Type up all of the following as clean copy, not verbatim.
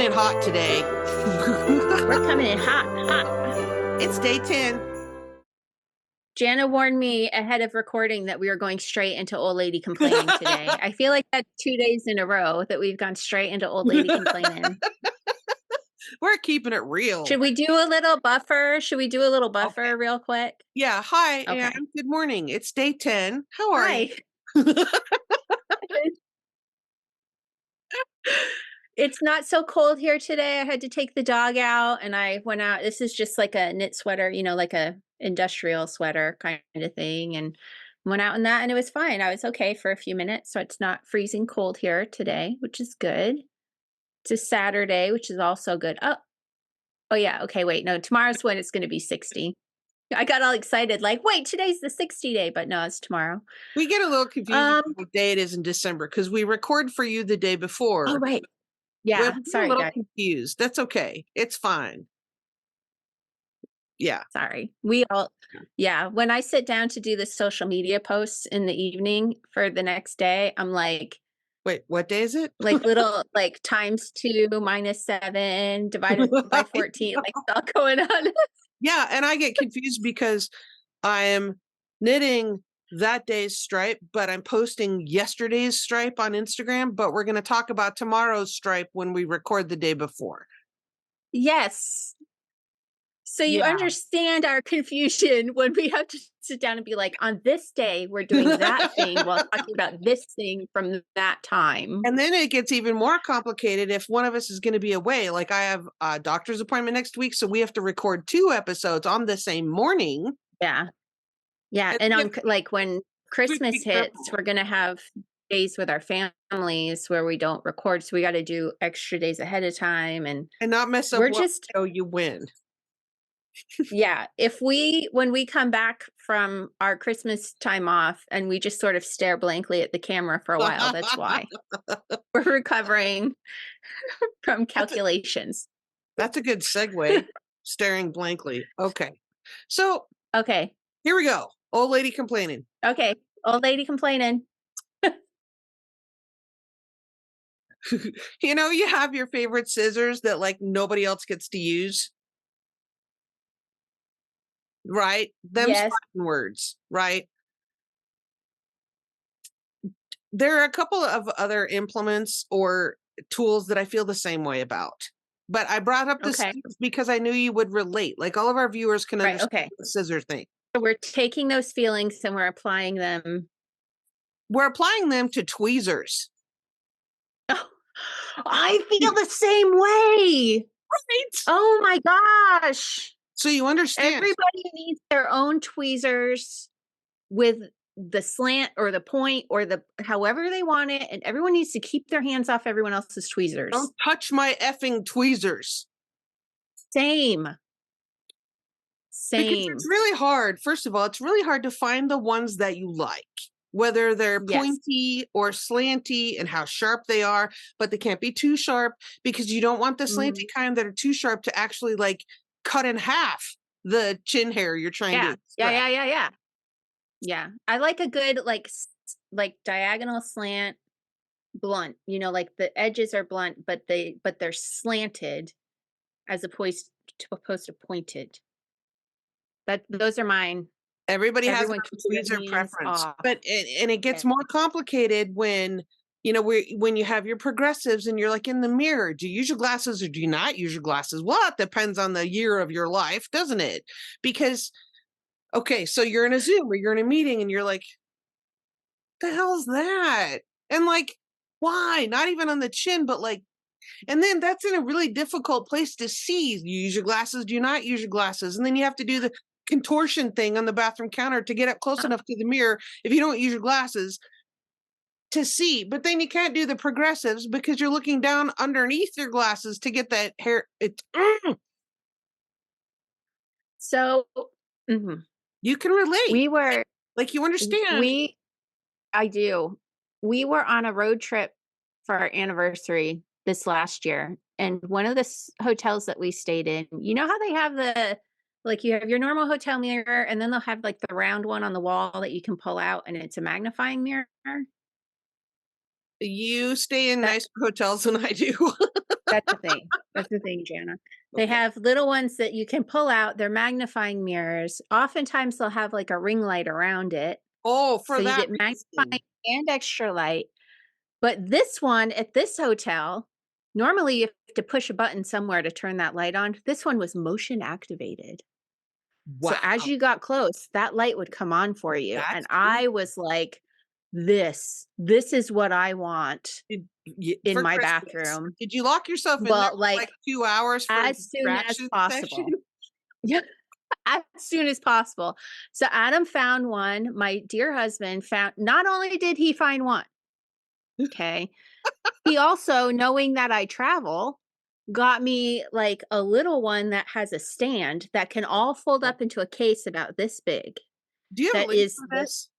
in hot today. We're coming in hot. It's day 10. Jana warned me ahead of recording that we were going straight into Ol Lady Complainin today. I feel like that's 2 days in a row that we've gone straight into Ol Lady Complainin. We're keeping it real. Should we do a little buffer? Okay. Real quick? Yeah. Hi, Okay. Anne. Good morning. It's day 10. How are you? It's not so cold here today. I had to take the dog out and I went out. This is just like a knit sweater, like a industrial sweater kind of thing. And went out in that and it was fine. I was okay for a few minutes. So it's not freezing cold here today, which is good. It's a Saturday, which is also good. Oh yeah. Okay. Wait, no, tomorrow's when it's going to be 60. I got all excited, like, wait, today's the 60 day, but no, it's tomorrow. We get a little confused what day it is in December because we record for you the day before. Oh, right. Yeah. Sorry, a little guys. confused. That's okay. It's fine. Yeah. Sorry. When I sit down to do the social media posts in the evening for the next day, I'm like, wait, what day is it? Like little, like -2, -7 divided by 14, like it's all going on. Yeah. And I get confused because I am knitting that day's stripe, but I'm posting yesterday's stripe on Instagram, but we're going to talk about tomorrow's stripe when we record the day before. Yes. So you understand our confusion when we have to sit down and be like, on this day, we're doing that thing while talking about this thing from that time. And then it gets even more complicated if one of us is going to be away. Like I have a doctor's appointment next week, so we have to record 2 episodes on the same morning. Yeah. Yeah. And on like when Christmas hits, we're going to have days with our families where we don't record. So we got to do extra days ahead of time and not mess up you win. Yeah. When we come back from our Christmas time off and we just sort of stare blankly at the camera for a while, that's why we're recovering from calculations. That's a good segue. Staring blankly. Okay. So, okay. Here we go. Ol Lady Complainin. Okay. Ol Lady Complainin. You have your favorite scissors that like nobody else gets to use. Right? Them words, right? There are a couple of other implements or tools that I feel the same way about. But I brought up the scissors because I knew you would relate. Like all of our viewers can understand the scissor thing. So we're taking those feelings and we're applying them. We're applying them to tweezers. Oh, I feel the same way. Right? Oh my gosh. So you understand. Everybody needs their own tweezers with the slant or the point or the however they want it. And everyone needs to keep their hands off everyone else's tweezers. Don't touch my effing tweezers. Same. Because it's really hard. First of all, it's really hard to find the ones that you like, whether they're pointy or slanty and how sharp they are, but they can't be too sharp because you don't want the slanty kind that are too sharp to actually like cut in half the chin hair you're trying to extract. Yeah. I like a good like diagonal slant blunt, like the edges are blunt, but they're slanted as opposed to pointed. Those are mine. Everybody has a tweezer preference, but it gets more complicated when when you have your progressives and you're like in the mirror. Do you use your glasses or do you not use your glasses? Well, it depends on the year of your life, doesn't it? Because so you're in a Zoom or you're in a meeting and you're like, the hell's that? And like, why? Not even on the chin, but like, and then that's in a really difficult place to see. You use your glasses, do you not use your glasses? And then you have to do the contortion thing on the bathroom counter to get up close enough to the mirror if you don't use your glasses to see. But then you can't do the progressives because you're looking down underneath your glasses to get that hair. So you can relate. We were like, you understand. I do. We were on a road trip for our anniversary this last year. And one of the hotels that we stayed in, you know how they have you have your normal hotel mirror and then they'll have like the round one on the wall that you can pull out and it's a magnifying mirror. You stay in nicer hotels than I do. That's the thing. That's the thing, Jana. They have little ones that you can pull out. They're magnifying mirrors. Oftentimes they'll have like a ring light around it. Oh, for So you that get magnifying and extra light. But this one at this hotel, normally you have to push a button somewhere to turn that light on. This one was motion activated. Wow. So as you got close, that light would come on for you. That's And I was like, this is what I want in my Christmas. bathroom. Did you lock yourself in there for like 2 hours for as soon as possible? Yeah, as soon as possible. So Adam found one. My dear husband found, not only did he find one, okay, he also, knowing that I travel, got me like a little one that has a stand that can all fold up into a case about this big. Do you have a link for this?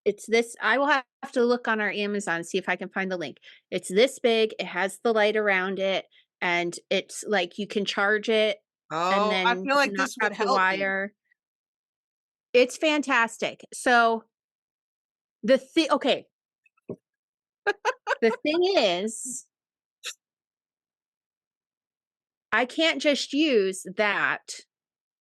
It's this. I will have to look on our Amazon, see if I can find the link. It's this big. It has the light around it, and it's like you can charge it. And Oh, then I feel like this would the help wire. It's fantastic. So okay. The thing is, I can't just use that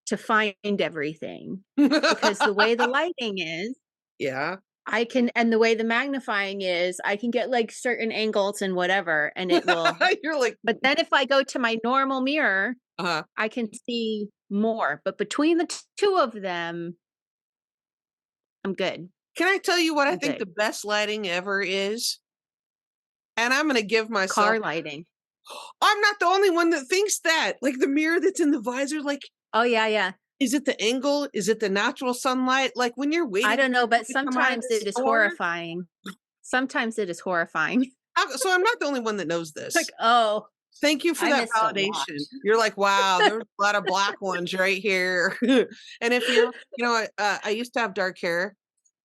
to find everything because the way the lighting is, yeah, I can, and the way the magnifying is, I can get like certain angles and whatever, and it will. You're like, but then if I go to my normal mirror, I can see more. But between the two of them, I'm good. Can I tell you what I think the best lighting ever is? And I'm going to give myself car lighting. I'm not the only one that thinks that. Like the mirror that's in the visor, like, oh yeah, yeah. Is it the angle? Is it the natural sunlight? Like when you're waiting, I don't know, but sometimes it is horrifying. Sometimes it is horrifying. So I'm not the only one that knows this. Like, oh, thank you for that validation. You're like, wow, there's a lot of black ones right here. And if you're, I used to have dark hair.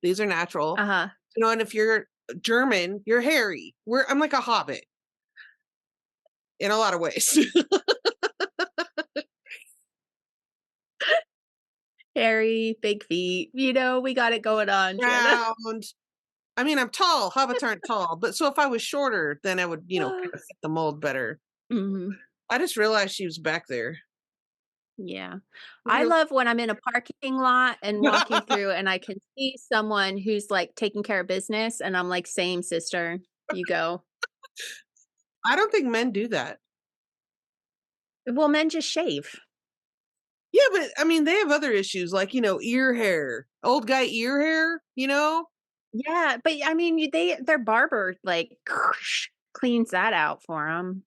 These are natural. And if you're German, you're hairy. I'm like a hobbit in a lot of ways. Hairy, big feet. We got it going on. Round. I mean, I'm tall. Hobbits aren't tall, but so if I was shorter, then I would, kind of fit the mold better. Mm-hmm. I just realized she was back there. Yeah. I love when I'm in a parking lot and walking through and I can see someone who's like taking care of business and I'm like, same sister, you go. I don't think men do that. Well, men just shave. Yeah, but I mean, they have other issues like, ear hair, old guy ear hair, Yeah, but I mean, their barber like cleans that out for them.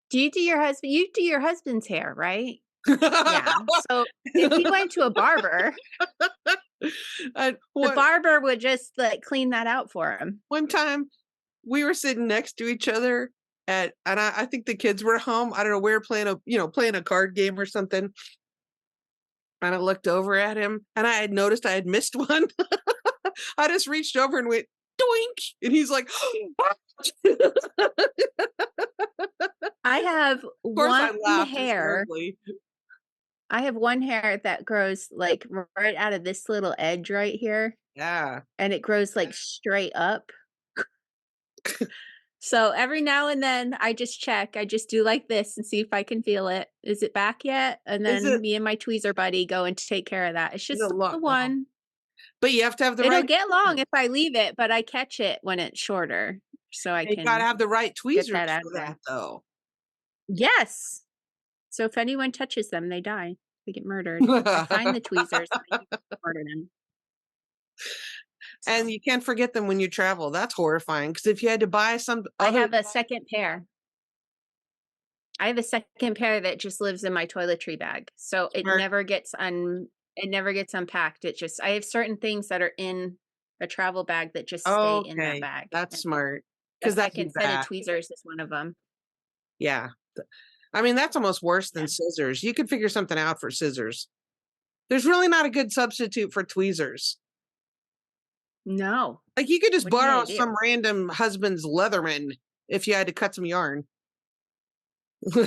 You do your husband's hair, right? Yeah. So if he went to a barber, the barber would just like clean that out for him. One time we were sitting next to each other and I think the kids were home. I don't know, we were playing a card game or something. And I looked over at him and I had noticed I had missed one. I just reached over and went doink. And he's like, I have one hair. I have one hair that grows like right out of this little edge right here. Yeah. And it grows like straight up. So every now and then I just check. I just do like this and see if I can feel it. Is it back yet? And then me and my tweezer buddy go and take care of that. It's just the one. But you have to have the It'll get long if I leave it, but I catch it when it's shorter. So I can. You gotta have the right tweezers for that, though. Yes. So if anyone touches them, they die. They get murdered. I find the tweezers and I murder them. And you can't forget them when you travel. That's horrifying. Because if you had to buy some, I have a second pair. I have a second pair that just lives in my toiletry bag, so it never gets unpacked. I have certain things that are in a travel bag that just stay in that bag. That's smart. Because that second set of tweezers is one of them. Yeah, I mean that's almost worse than scissors. You could figure something out for scissors. There's really not a good substitute for tweezers. No. Like you could just borrow some random husband's Leatherman if you had to cut some yarn. I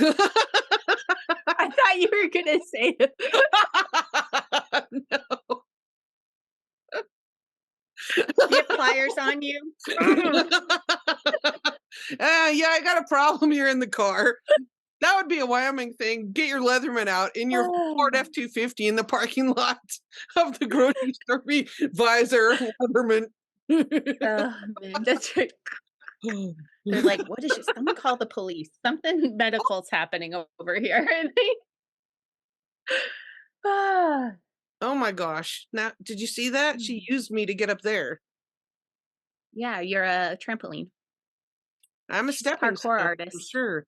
thought you were going to say it. No. Do you have pliers on you? Yeah, I got a problem here in the car. That would be a Wyoming thing. Get your Leatherman out in your Ford Oh, F-250 in the parking lot of the grocery store. Be visor, Leatherman. oh man, that's right. They're like, "What is this? Someone call the police. Something medical's happening over here." Ah, Oh my gosh. Now, did you see that? She mm. used me to get up there. Yeah, you're a trampoline. I'm a She's a stepping parkour stone for artist. sure.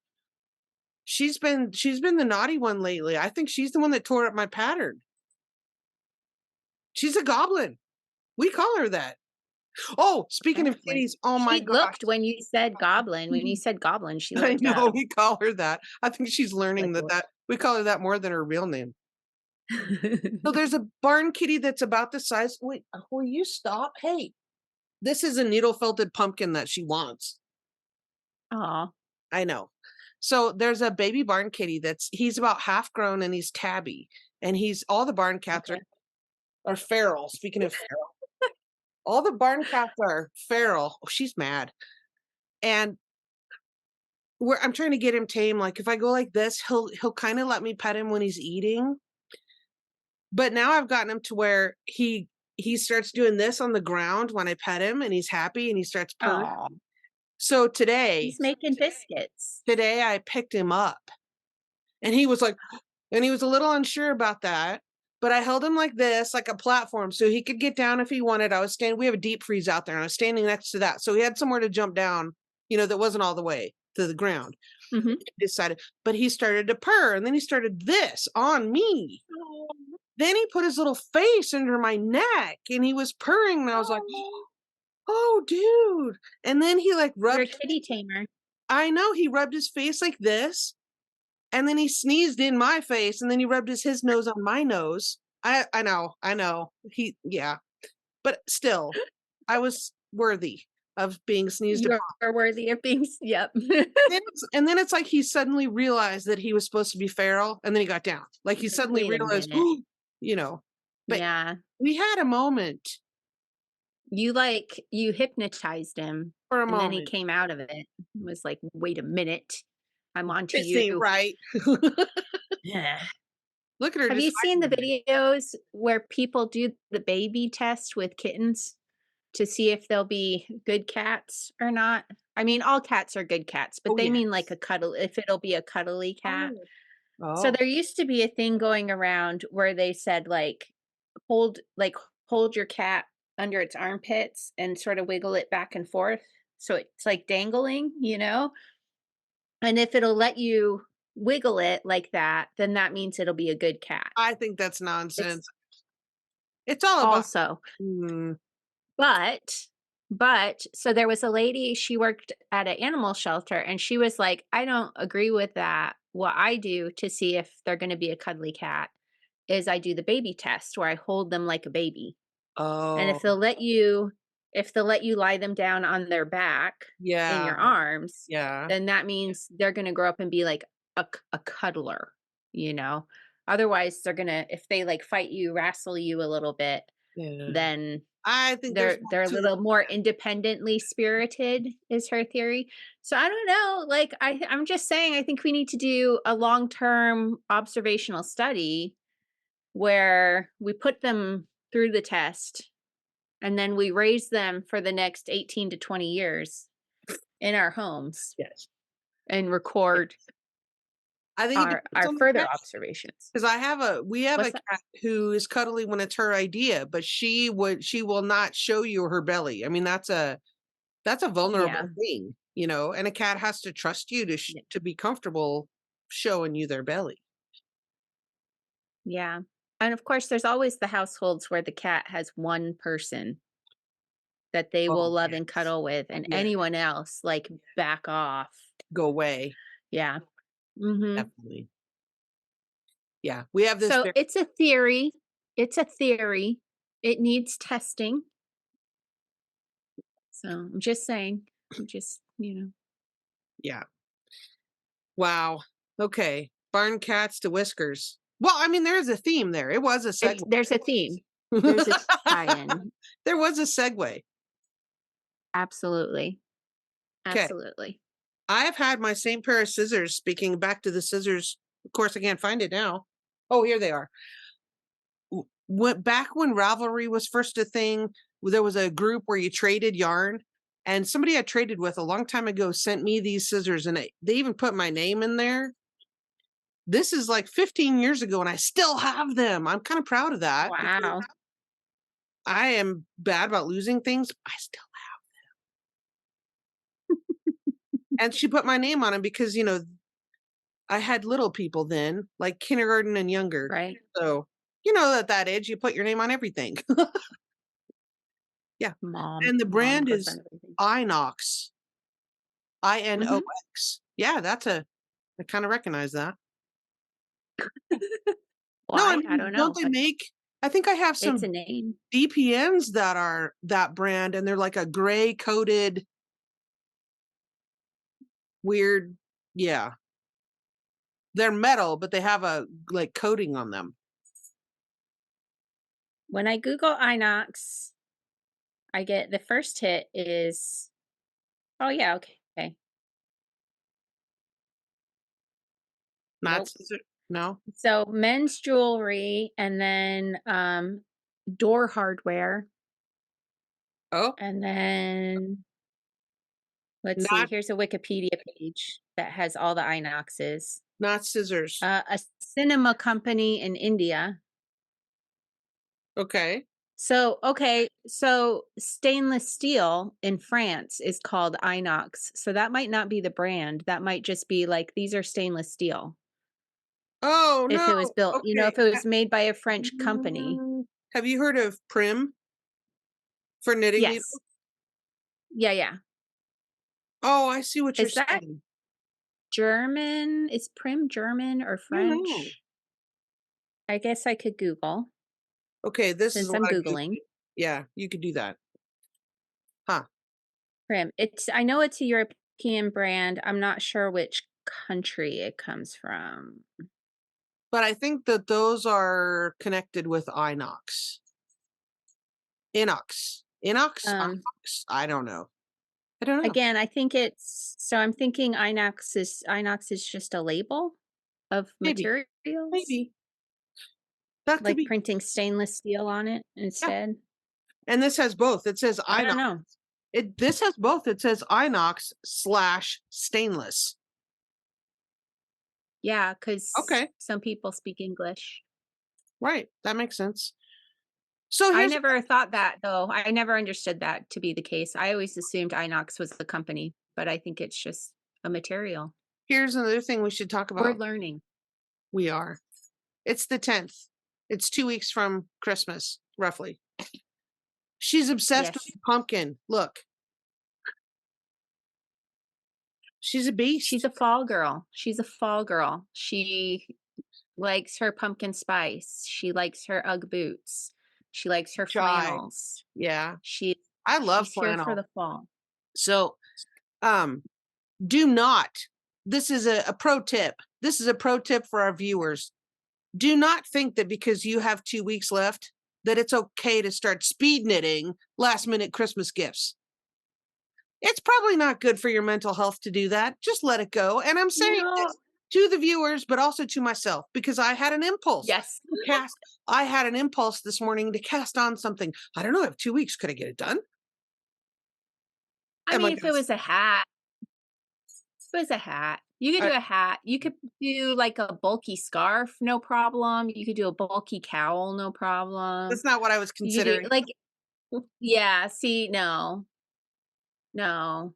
She's been the naughty one lately. I think she's the one that tore up my pattern. She's a goblin. We call her that. Oh, speaking of Apparently. kitties, oh my She gosh. looked when you said goblin. When you said goblin, she I looked know up we call her that. I think she's learning like, that "What?" that we call her that more than her real name. So there's a barn kitty that's about the size. Wait, will you stop? Hey, this is a needle felted pumpkin that she wants. Aw, I know. So there's a baby barn kitty he's about half grown and he's tabby. And he's all the barn cats okay. are feral. Speaking of feral, all the barn cats are feral. Oh, she's mad. And I'm trying to get him tame. Like if I go like this, he'll kind of let me pet him when he's eating. But now I've gotten him to where he starts doing this on the ground when I pet him and he's happy and he starts purring. Aw, So he's making biscuits. today I picked him up and he was like, and he was a little unsure about that. But I held him like this, like a platform, so he could get down if he wanted. We have a deep freeze out there, and I was standing next to that. So he had somewhere to jump down, that wasn't all the way to the ground. Mhm. He decided, but he started to purr, and then he started this on me. Then he put his little face under my neck and he was purring, and I was like, Aw. oh, dude. And then he like You're a rubbed, kitty tamer. I know, he rubbed his face like this. And then he sneezed in my face, and then he rubbed his nose on my nose. I know. Yeah. But still, I was worthy of being sneezed upon. You're worthy of being yep. And then it's like he suddenly realized that he was supposed to be feral, and then he got down. Like he suddenly Wait a realized, minute. you know. But Yeah. we had a moment You hypnotized him, for a and then he moment. came out of it. Was like, "Wait a minute. I'm on to This ain't you." right. Yeah. Look at her Have just you seen hiding the in there. videos where people do the baby test with kittens to see if they'll be good cats or not? I mean, all cats are good cats, but Oh, they mean like yes. a if it'll be a cuddly cat. Oh. So Oh. there used to be a thing going around where they said hold like hold your cat under its armpits and sort of wiggle it back and forth. So it's like dangling, you know? And if it'll let you wiggle it like that, then that means it'll be a good cat. I think that's It's nonsense. It's all about also mm, But so there was a lady, she worked at an animal shelter, and she was like, "I don't agree with that. What I do to see if they're gonna be a cuddly cat is I do the baby test where I hold them like a baby. And oh, if they'll let you lie them down on their back in yeah, your arms, yeah, then that means they're gonna grow up and be like a cuddler, you know? Otherwise, they're gonna if they, like, fight you, wrestle you a little bit, yeah. then I think there's more they're a to it. little more independently spirited is her theory. So I don't know, like, I'm just saying I think we need to do a long-term observational study where we put them through the test and then we raise them for the next 18 to 20 years in our homes Yes. and record I think it depends our on the further cat observations. because we have a What's that? cat who is cuddly when it's her idea, but she will not show you her belly. I mean, that's a Yeah. vulnerable thing, and a cat has to trust you Yeah. to be comfortable showing you their belly. Yeah. And of course, there's always the households where the cat has one person that they will Oh, love and yes. cuddle with, and Yeah, anyone else, like, back off. go away. Yeah. Mhm. Definitely. Yeah, we have this So, very it's a theory. It's a theory. It needs testing. So, I'm just saying. yeah. Wow. Okay. Barn cats to whiskers. Well, I mean, there's a theme there. It was a segue. There's a theme. There's a tie-in. There was a segue. Absolutely. Okay. Absolutely. I have had my same pair of scissors, speaking back to the scissors. Of course, I can't find it now. Oh, here they are. Went back when Ravelry was first a thing, there was a group where you traded yarn, and somebody I traded with a long time ago sent me these scissors, and they even put my name in there. This is like 15 years ago, and I still have them. I'm kind of proud of that. Wow. I am bad about losing things. I still and she put my name on them because, I had little people then, like kindergarten and younger. Right. So, at that age, you put your name on everything. Yeah. Mom. And the Mom brand goes is on everything. Inox. Mhm. Inox. Yeah, I kind of recognize that. No, I Why? I mean, don't don't know, they but make I think I have it's a some name. DPNs that are that brand, and they're like a gray coated weird, yeah. They're metal, but they have a like coating on them. When I Google Inox, I get the first hit is, oh yeah, okay. Not Nope. scissor no? So men's jewelry and then door hardware. Oh, And then let's see, not here's a Wikipedia page that has all the Inoxes. not scissors. A cinema company in India. Okay. So, okay, so stainless steel in France is called Inox. So that might not be the brand. That might just be like these are stainless steel. Oh, If no. it was built, Okay. if it was made by a French company. Have you heard of Prim for knitting Yes. needles? Yeah, yeah. Oh, I see what you're Is that saying. German? Is Prim German or I don't know. French? I guess I could Google Okay, this is a since lot I'm of Googling. Googling. Yeah, you could do that. Huh. Prim. I know it's a European brand. I'm not sure which country it comes from. But I think that those are connected with Inox. Inox. Inox? Um, Inox? I don't know. I don't know. Again, I think I'm thinking Inox is just a label of Maybe. materials, Maybe. That could like be. printing stainless steel on it Yeah. instead. And this has both. It says I don't Inox. know. This has both. It says Inox / stainless. Yeah, because Okay. some people speak English. Right. That makes sense. So I here's never thought that though. I never understood that to be the case. I always assumed Inox was the company, but I think it's just a material. here's another thing we should talk We're about. learning. We are. It's the 10th. It's 2 weeks from Christmas, roughly. She's obsessed with Yes. the pumpkin. Look. She's a She's beast. a fall girl. She's a fall girl. She likes her pumpkin spice. She likes her Ugg boots. She likes her Shy. flannels. Yeah. She I love she's here for flannel. the fall. So, um, do not. This is a pro tip. This is a pro tip for our viewers. Do not think that because you have 2 weeks left that it's okay to start speed knitting last minute Christmas gifts. It's probably not good for your mental health to do that. Just let it go. And I'm You saying know, this to the viewers, but also to myself because I had an impulse. yes. Cast. I had an impulse this morning to cast on something. I don't know. I have 2 weeks. Could I get it done? I Am I mean, if it gonna? was a hat, if it was a hat. You could do a hat. You could do like a bulky scarf, no problem. You could do a bulky cowl, no problem. That's not what I was You could do considering. like, yeah, see, no, no.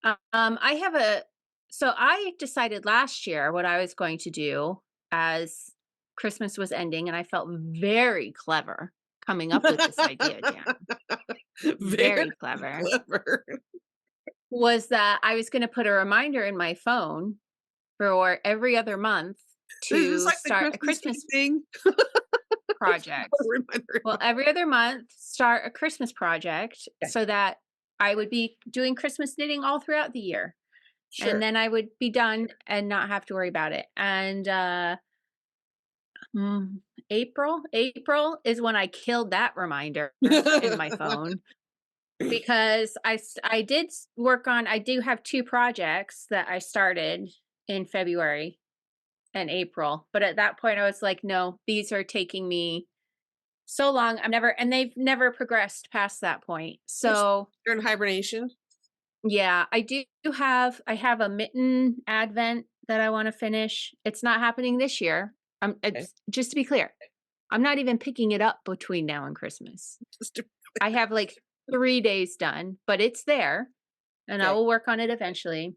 I have so I decided last year what I was going to do as Christmas was ending, and I felt very clever coming up with this idea, Jan. Very Very clever. clever. Was that I was going to put a reminder in my phone for every other month Is this to like the start a Christmas Eve Christmas thing? project. Reminder. Well, every other month, start a Christmas project Okay. so that I would be doing Christmas knitting all throughout the year. Sure. And then I would be done and not have to worry about it. And April is when I killed that reminder in my phone. because I did work on, I do have 2 projects that I started in February and April, but at that point I was like, no, these are taking me so long. And they've never progressed past that point. So You're in hibernation. yeah, I have a mitten advent that I want to finish. It's not happening this year. Okay. It's just to be clear, I'm not even picking it up between now and Christmas. I have like 3 days done, but it's there and I Okay. will work on it eventually.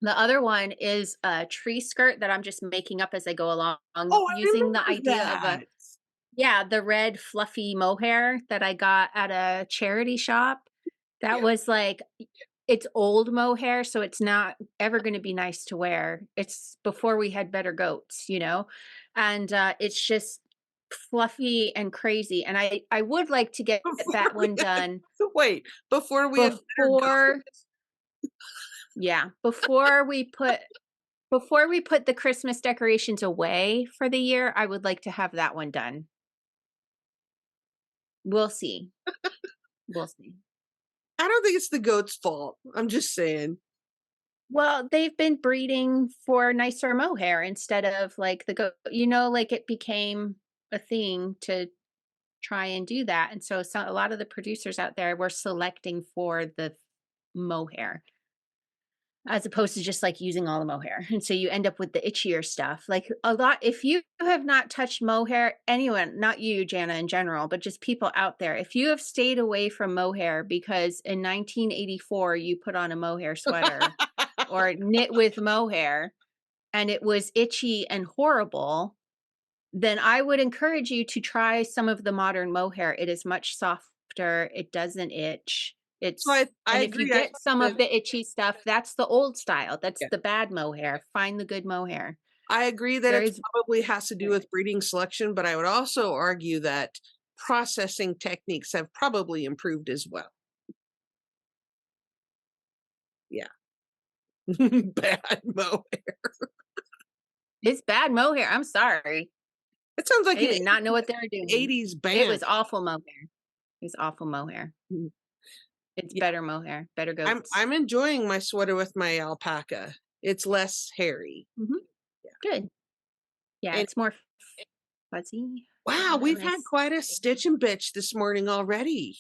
The other one is a tree skirt that I'm just making up as I go along Oh, I using the remember idea of that. the red fluffy mohair that I got at a charity shop. That Yeah. was like, it's old mohair, so it's not ever going to be nice to wear. It's before we had better goats, you know? And it's just fluffy and crazy. And I would like to get Before that we one had, done wait, before we had better before, yeah, before we put the Christmas decorations away for the year. I would like to have that one done. We'll see. We'll see. I don't think it's the goat's fault. I'm just saying. Well, they've been breeding for nicer mohair instead of like the goat, you know, like it became a thing to try and do that. And so, a lot of the producers out there were selecting for the mohair as opposed to just like using all the mohair. And so you end up with the itchier stuff. Like a lot, if you have not touched mohair, anyone, not you, Jana, in general, but just people out there, if you have stayed away from mohair because in 1984 you put on a mohair sweater or knit with mohair and it was itchy and horrible, then I would encourage you to try some of the modern mohair. It is much softer. It doesn't itch. So It's I and if you agree. I get think some that of the itchy stuff, that's the old style. That's yeah. the bad mohair. Find the good mohair. I agree that There it is probably has to do with breeding selection, but I would also argue that processing techniques have probably improved as well. Yeah. Bad mohair. it's bad mohair. I'm sorry. It sounds like They an did not know what they were doing. 80s It band. was awful mohair. It was awful mohair. Mhm. It's Yeah. better mohair, better I'm goats. I'm enjoying my sweater with my alpaca. It's less hairy. Mhm. Yeah. Good. Yeah, And it's more fuzzy. wow, A we've had nice. quite a stitch and bitch this morning already.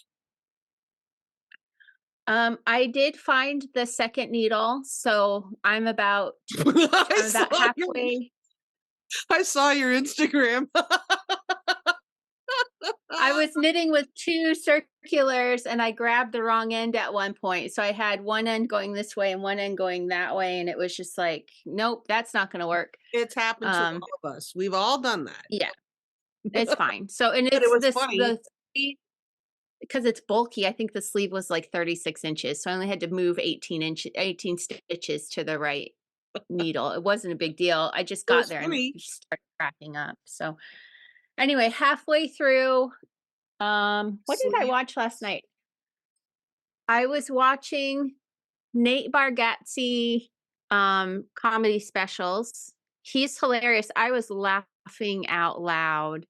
I did find the second needle, so I I'm about saw your halfway. I saw your Instagram. I was knitting with 2 circulars and I grabbed the wrong end at one point. So I had one end going this way and one end going that way. And it was just like, nope, that's not gonna work. It's happened to Um, all of us. We've all done that. yeah, it's fine. So and But it it's was this funny. the sleeve because it's bulky, I think the sleeve was like 36 inches. So I only had to move 18 stitches to the right needle. It wasn't a big deal. I just It got was there and it funny. just started cracking up. So anyway, halfway through, what did I Sleep. watch last night? I was watching Nate Bargatze comedy specials. He's hilarious. I was laughing out loud.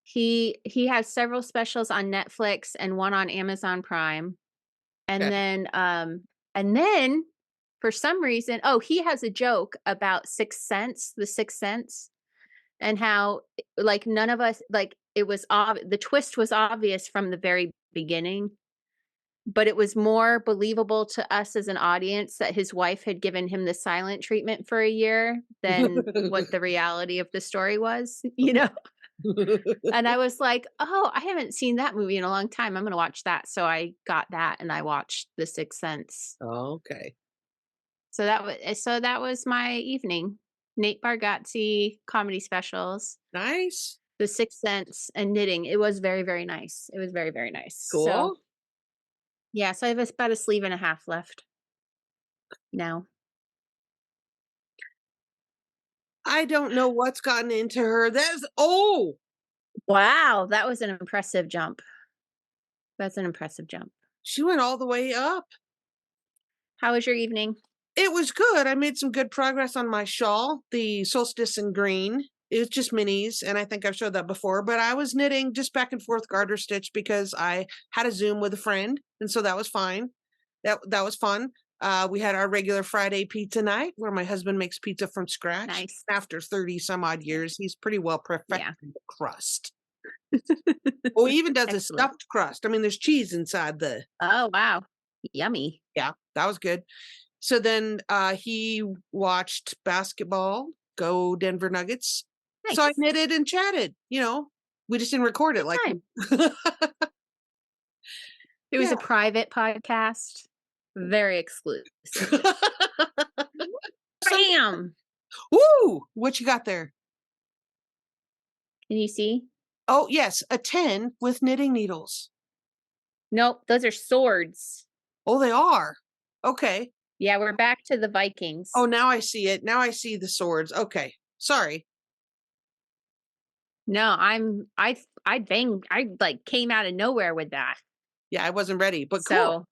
He has several specials on Netflix and one on Amazon Prime. And Okay. then for some reason, oh, he has a joke about Sixth Sense, the Sixth Sense, and how like none of us like it was the twist was obvious from the very beginning, but it was more believable to us as an audience that his wife had given him the silent treatment for a year than what the reality of the story was, you know? And I was like, "Oh, I haven't seen that movie in a long time. I'm gonna watch that." So I got that and I watched The Sixth Sense. Okay. So that was my evening. Nate Bargatze comedy specials, Nice. The Sixth Sense, and knitting. It was very, very nice. It was very, very nice. So Cool. yeah, so I have about a sleeve and a half left now. I don't know what's gotten into her. Wow, that was an impressive jump. That's an impressive jump. She went all the way up. How was your evening? It was good. I made some good progress on my shawl, the solstice in green. It was just minis, and I think I've showed that before, but I was knitting just back and forth garter stitch because I had a Zoom with a friend, and so that was fine. That was fun. We had our regular Friday pizza night where my husband makes pizza from scratch. Nice. After 30 some odd years, he's pretty well perfected Yeah. the crust. Well, he even does a Excellent. stuffed crust. I mean, there's cheese inside the. Oh, wow. Yummy. Yeah, that was good. So then he watched basketball, go Denver Nuggets. So I Nice. knitted and chatted, we just didn't record it Good like. time. It was a private podcast. Very exclusive. Bam! Woo! What you got there? Can you see? Oh, yes, a 10 with knitting needles. Nope, those are swords. Oh, they are. Okay. Yeah, we're back to the Vikings. Oh, now I see it. Now I see the swords. Okay. Sorry. No, I like came out of nowhere with that. Yeah, I wasn't ready, but So cool.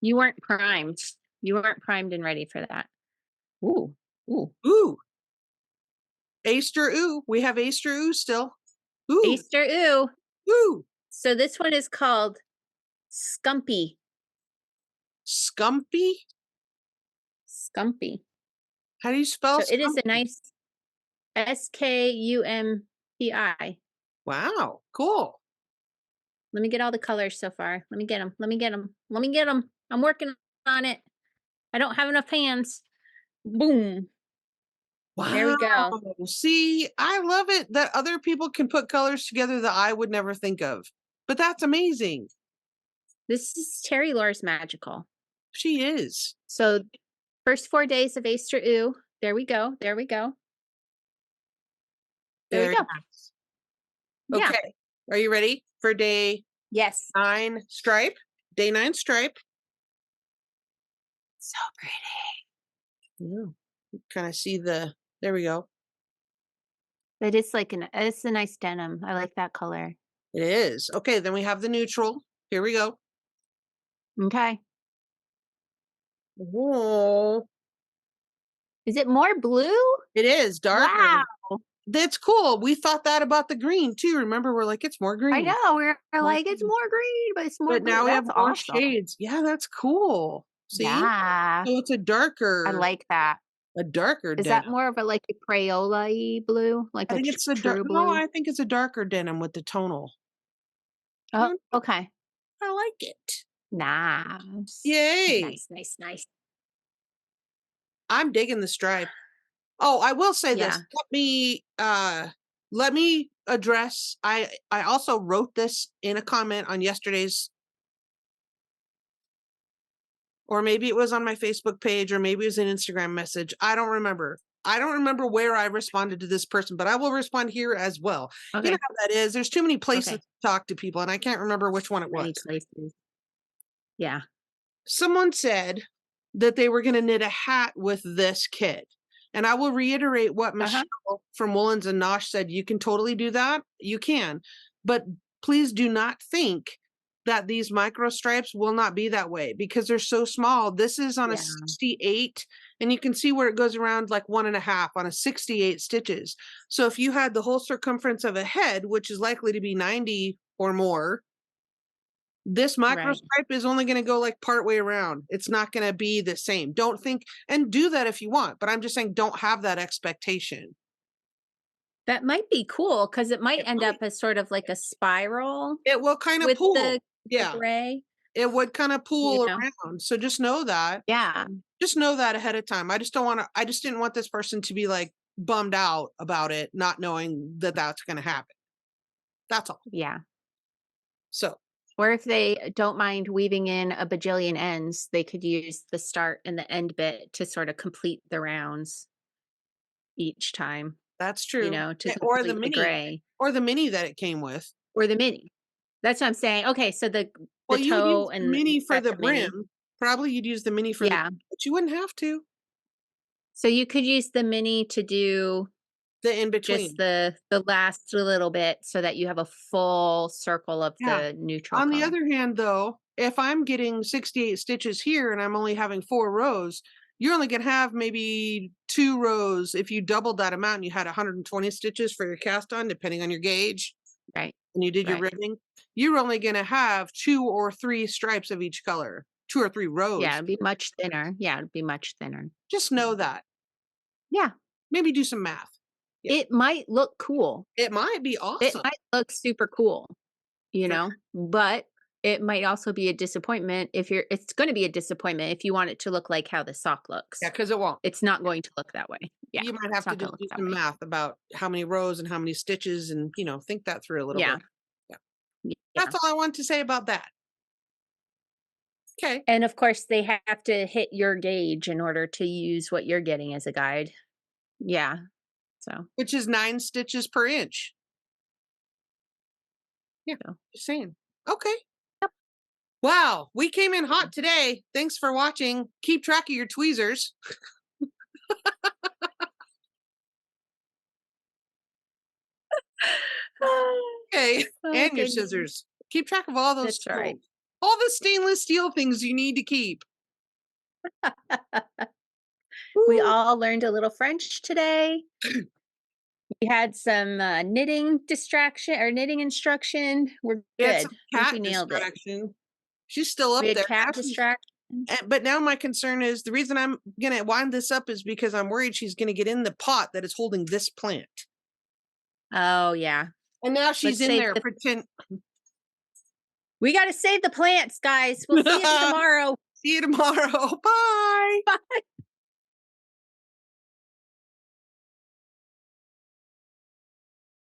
you weren't primed. You weren't primed and ready for that. Ooh. Ooh. Ooh. Aister ooh. We have Aister ooh still. Ooh. Aister ooh. Ooh. So this one is called Scumpy. Scumpy? Scumpy. How do you spell So it is a Scumpy? nice Skumpi. Wow, cool. Let me get all the colors so far. Let me get them. Let me get them. Let me get them. I'm working on it. I don't have enough hands. Boom. Wow. There we go. See, I love it that other people can put colors together that I would never think of. But that's amazing. This is Terri Laura's magical. She is. So first 4 days of Aister ooh. There we go. There we go. There we go. Nice. Yeah. Okay. Are you ready for day Yes. 9 stripe? Day 9 stripe. So pretty. Yeah. Kind of see there we go. It is like it's a nice denim. I like that color. It is. Okay, then we have the neutral. Here we go. Okay. Whoa. Is it more blue? It is darker. Wow. That's cool. We thought that about the green too. Remember, we're like, it's more green. I know. We're like, it's more green, but it's more But blue. now we have That's more awesome. shades. Yeah, that's cool. See? Yeah. So it's a darker. I like that. A darker Is denim. that more of a like a Crayola-y blue? Like I think it's a true blue? No, I think it's a darker denim with the tonal. Oh, okay. I like it. Nice. Yay. Nice, nice, nice. I'm digging the stripe. Oh, I will say this. Let me address. I also wrote this in a comment on yesterday's, or maybe it was on my Facebook page, or maybe it was an Instagram message. I don't remember. I don't remember where I responded to this person, but I will respond here as well. Okay. You know how that is. There's too many places to talk to people, and I can't remember which one it was. Many places. Yeah. Someone said that they were going to knit a hat with this kit. And I will reiterate what Michelle from Woolens and Nosh said. You can totally do that. You can. But please do not think that these micro stripes will not be that way because they're so small. This is on a 68, and you can see where it goes around like 1.5 on a 68 stitches. So if you had the whole circumference of a head, which is likely to be 90 or more, this micro stripe is only going to go like part way around. It's not going to be the same. Don't think, and do that if you want, but I'm just saying don't have that expectation. That might be cool because it might end up as sort of like a spiral. It will kind of pull. The gray. It would kind of pull around. So just know that. Yeah. Just know that ahead of time. I just didn't want this person to be like bummed out about it, not knowing that that's going to happen. That's all. Yeah. So. Or if they don't mind weaving in a bajillion ends, they could use the start and the end bit to sort of complete the rounds each time. That's true. You know, to or the mini gray. Or the mini that it came with. Or the mini. That's what I'm saying. Okay, so the toe and mini for the brim. Mini. Probably you'd use the mini for the but you wouldn't have to. So you could use the mini to do the in between, just the last little bit, so that you have a full circle of the neutral. On color. the other hand, though, if I'm getting 68 stitches here and I'm only having 4 rows, you're only going to have maybe 2 rows. If you doubled that amount and you had 120 stitches for your cast on, depending on your gauge, Right. and you did your ribbing, you're only going to have 2 or 3 stripes of each color, 2 or 3 rows. Yeah, it'd be much thinner. Yeah, it'd be much thinner. Just know that. Yeah. Maybe do some math. Yeah. It might look cool. It might be awesome. It might look super cool, you know, but it might also be a disappointment it's going to be a disappointment if you want it to look like how the sock looks. Yeah, because it won't. It's not going to look that way. Yeah. You might have to just do some math about how many rows and how many stitches and, think that through a little bit. Yeah. That's all I want to say about that. Okay. And of course, they have to hit your gauge in order to use what you're getting as a guide. Yeah. So, which is 9 stitches per inch. Yeah. Just saying. Okay. Yep. Wow. We came in hot today. Thanks for watching. Keep track of your tweezers. Okay. And your scissors. Keep track of all those tools. Right. All the stainless steel things you need to keep. We all learned a little French today. We had some knitting instruction. We're good. Cat distraction. She's still up there. Cat distraction. But now my concern is the reason I'm going to wind this up is because I'm worried she's going to get in the pot that is holding this plant. Oh, yeah. And now she's in there pretend. We got to save the plants, guys. We'll see you tomorrow. See you tomorrow. Bye. Bye.